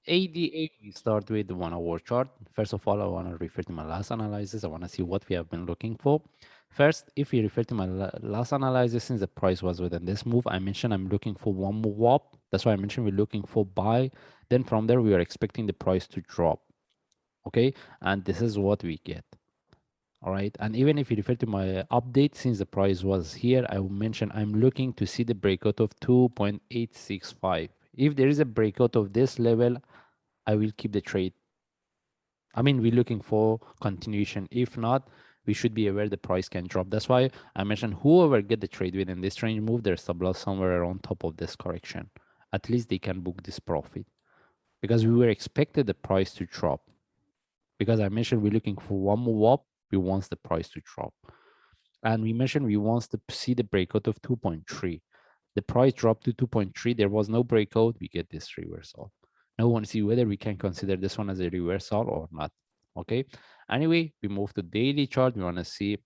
ADA, we start with the 1 hour chart. First of all, I want to refer to my last analysis. I want to see what we have been looking for. First, if we refer to my last analysis, since the price was within this move, I mentioned I'm looking for one move up. That's why I mentioned we're looking for buy. Then from there, we are expecting the price to drop. Okay, and this is what we get. All right, and even if you refer to my update, since the price was here, I will mention I'm looking to see the breakout of 2.865. If there is a breakout of this level, I will keep the trade. I mean, we're looking for continuation. If not, we should be aware the price can drop. That's why I mentioned whoever get the trade within this range, move their stop loss somewhere around top of this correction. At least they can book this profit because we were expected the price to drop. Because I mentioned we're looking for one move up, we want the price to drop. And we mentioned we want to see the breakout of 2.3. The price dropped to 2.3. There was no breakout. We get this reversal. Now we want to see whether we can consider this one as a reversal or not. Okay. Anyway, we move to daily chart. We want to see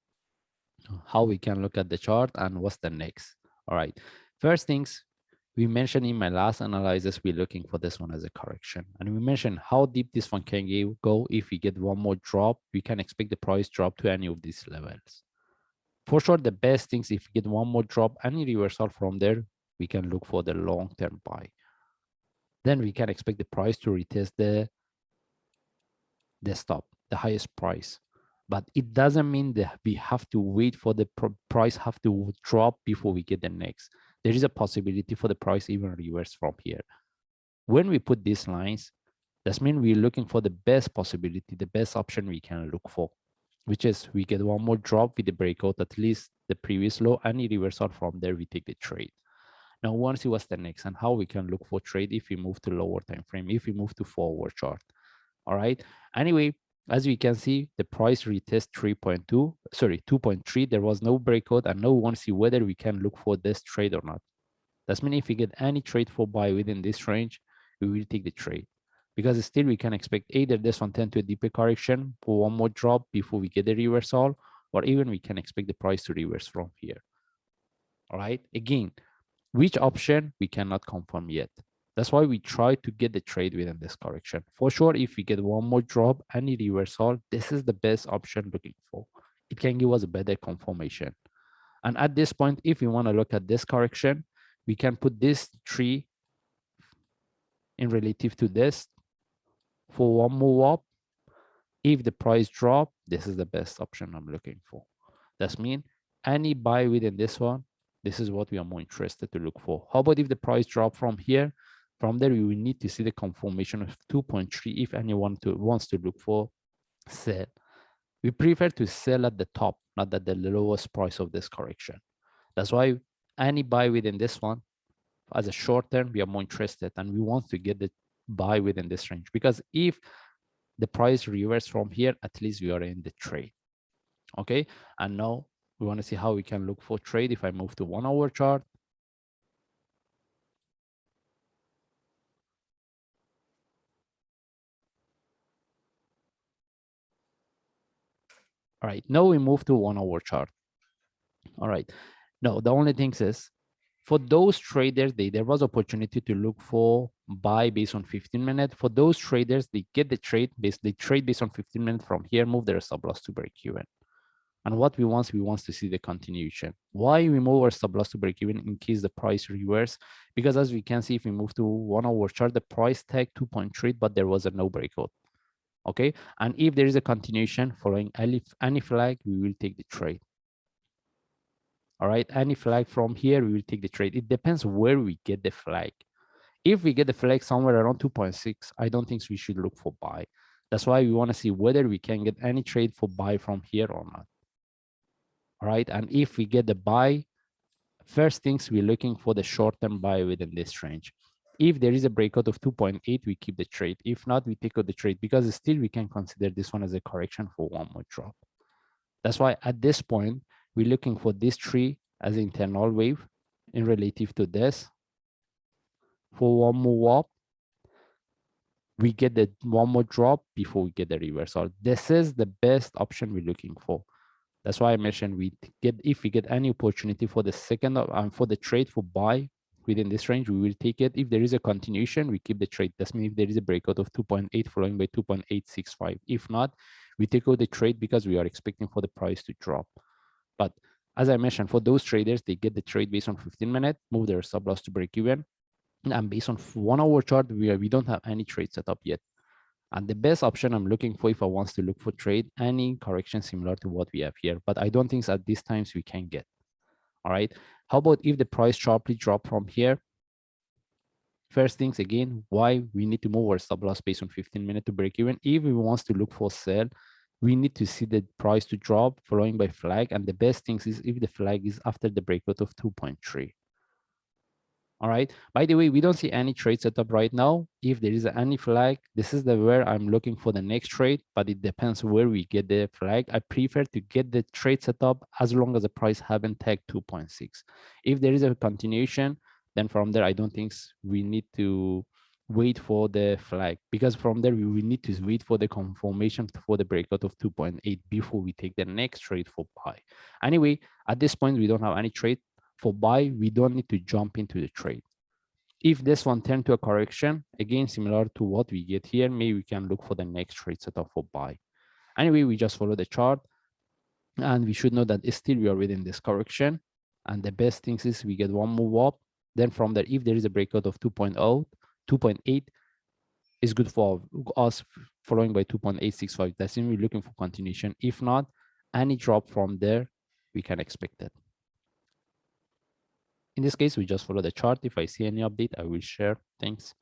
how we can look at the chart and what's the next. All right. First things, we mentioned in my last analysis, we're looking for this one as a correction. And we mentioned how deep this one can go. If we get one more drop, we can expect the price drop to any of these levels. For sure, the best things, if we get one more drop, any reversal from there, we can look for the long-term buy. Then we can expect the price to retest the stop, the highest price. But it doesn't mean that we have to wait for the price have to drop before we get the next. There is a possibility for the price even reverse from here. When we put these lines, that means we're looking for the best possibility, the best option we can look for, which is we get one more drop with the breakout, at least the previous low, any reversal from there, we take the trade. Now, we want to see what's the next and how we can look for trade if we move to lower time frame, if we move to forward chart. All right. Anyway, as we can see, the price retest 2.3. There was no breakout, and now we want to see whether we can look for this trade or not. That's mean if we get any trade for buy within this range, we will take the trade. Because still we can expect either this one tend to a deeper correction for one more drop before we get the reversal, or even we can expect the price to reverse from here. All right. Again, which option we cannot confirm yet. That's why we try to get the trade within this correction. For sure, if we get one more drop, any reversal, this is the best option looking for. It can give us a better confirmation. And at this point, if we want to look at this correction, we can put this tree in relative to this for one move up. If the price drop, this is the best option I'm looking for. That means any buy within this one, this is what we are more interested to look for. How about if the price drop from here? From there, we will need to see the confirmation of 2.3 if anyone wants to look for sell. We prefer to sell at the top, not at the lowest price of this correction. That's why any buy within this one, as a short term, we are more interested and we want to get the buy within this range, because if the price reverse from here, at least we are in the trade. Okay, and now we want to see how we can look for trade. If I move to 1 hour chart, all right, now we move to 1 hour chart. All right, now the only thing is for those traders, there was opportunity to look for buy based on 15 minutes. For those traders, they get the trade they trade based on 15 minutes from here, move their stop loss to break even. And what we want to see the continuation. Why we move our stop loss to break even in case the price reverse? Because as we can see, if we move to 1 hour chart, the price tag 2.3, but there was a no breakout. Okay, and if there is a continuation following any flag, we will take the trade. All right, any flag from here, we will take the trade. It depends where we get the flag. If we get the flag somewhere around 2.6, I don't think we should look for buy. That's why we want to see whether we can get any trade for buy from here or not. All right, and if we get the buy, first things we're looking for the short-term buy within this range. If there is a breakout of 2.8, we keep the trade. If not, we take out the trade, because still we can consider this one as a correction for one more drop. That's why at this point, we're looking for this tree as an internal wave in relative to this. For one more up, we get the one more drop before we get the reversal. This is the best option we're looking for. That's why I mentioned if we get any opportunity for the second for the trade for buy, within this range, we will take it. If there is a continuation, we keep the trade. That means if there is a breakout of 2.8 following by 2.865. If not, we take out the trade because we are expecting for the price to drop. But as I mentioned, for those traders, they get the trade based on 15 minutes, move their stop loss to break even. And based on 1 hour chart, we don't have any trade set up yet. And the best option I'm looking for if I want to look for trade, any correction similar to what we have here. But I don't think at these times we can get. All right. How about if the price sharply drop from here? First things again, why we need to move our stop loss based on 15 minutes to break even. If we want to look for sell, we need to see the price to drop following by flag. And the best things is if the flag is after the breakout of 2.3. All right. By the way, we don't see any trade setup right now. If there is any flag, this is the where I'm looking for the next trade, but it depends where we get the flag. I prefer to get the trade setup as long as the price haven't tagged 2.6. If there is a continuation, then from there, I don't think we need to wait for the flag, because from there, we will need to wait for the confirmation for the breakout of 2.8 before we take the next trade for buy. Anyway, at this point, we don't have any trade. For buy, we don't need to jump into the trade. If this one turned to a correction, again, similar to what we get here, maybe we can look for the next trade setup for buy. Anyway, we just follow the chart, and we should know that still we are within this correction. And the best thing is we get one move up. Then from there, if there is a breakout of 2.0, 2.8 is good for us, following by 2.865. That's when we're looking for continuation. If not, any drop from there, we can expect it. In this case, we just follow the chart. If I see any update, I will share. Thanks.